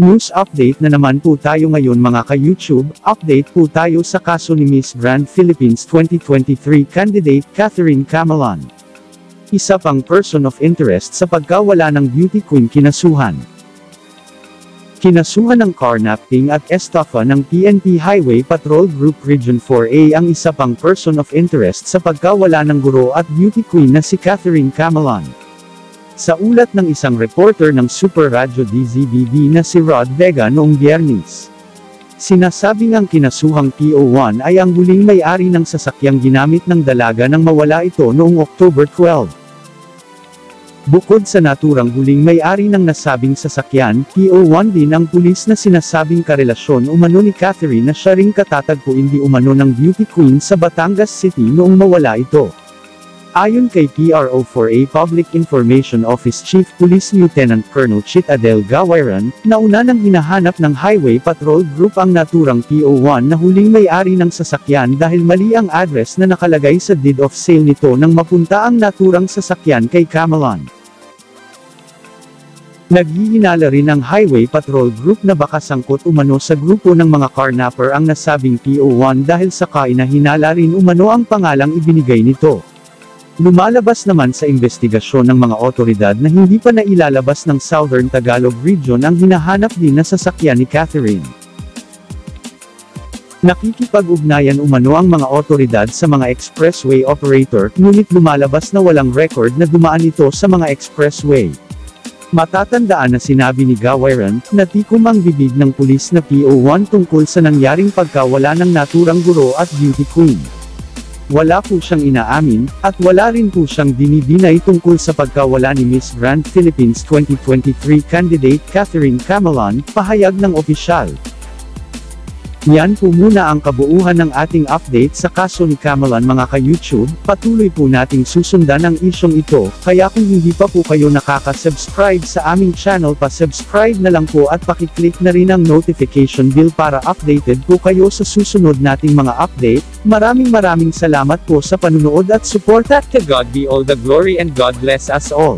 News update na naman po tayo ngayon mga ka-YouTube. Update po tayo sa kaso ni Miss Grand Philippines 2023 candidate Catherine Camelon. Isa pang person of interest sa pagkawala ng beauty queen kinasuhan. Kinasuhan ng carnapping at estafa ng PNP Highway Patrol Group Region 4A ang isa pang person of interest sa pagkawala ng guro at beauty queen na si Catherine Camelon. Sa ulat ng isang reporter ng Super Radio DZBB na si Rod Vega noong Biyernes, sinasabing ang kinasuhang PO1 ay ang huling may-ari ng sasakyang ginamit ng dalaga nang mawala ito noong October 12. Bukod sa naturang huling may-ari ng nasabing sasakyan, PO1 din ang pulis na sinasabing karelasyon umano ni Catherine na siya ring katatagpuin di umano ng beauty queen sa Batangas City noong mawala ito. Ayon kay PRO4A Public Information Office Chief Police Lieutenant Colonel Chit Adel Gawiran, nauna nang hinahanap ng Highway Patrol Group ang naturang PO1 na huling may-ari ng sasakyan dahil mali ang address na nakalagay sa deed of sale nito nang mapunta ang naturang sasakyan kay Camelon. Naghihinala rin ang Highway Patrol Group na baka sangkot umano sa grupo ng mga carnapper ang nasabing PO1 dahil sakay na hinala rin umano ang pangalang ibinigay nito. Lumalabas naman sa investigasyon ng mga otoridad na hindi pa nailalabas ng Southern Tagalog Region ang hinahanap din na sasakyan ni Catherine. Nakikipag-ugnayan umano ang mga otoridad sa mga expressway operator, ngunit lumalabas na walang record na dumaan ito sa mga expressway. Matatandaan na sinabi ni Gawiran, na tikom ang bibig ng pulis na PO1 tungkol sa nangyaring pagkawala ng naturang guro at beauty queen. Wala po siyang inaamin, at wala rin po siyang dinidinay tungkol sa pagkawala ni Miss Grand Philippines 2023 candidate Catherine Camelon, pahayag ng opisyal. Yan po muna ang kabuuhan ng ating update sa kaso ni Camelon mga ka-YouTube. Patuloy po nating susundan ang isyong ito, kaya kung hindi pa po kayo nakaka-subscribe sa aming channel pa-subscribe na lang po at pakiclick na rin ang notification bell para updated po kayo sa susunod nating mga update. Maraming salamat po sa panunood at suporta. To God be all the glory and God bless us all.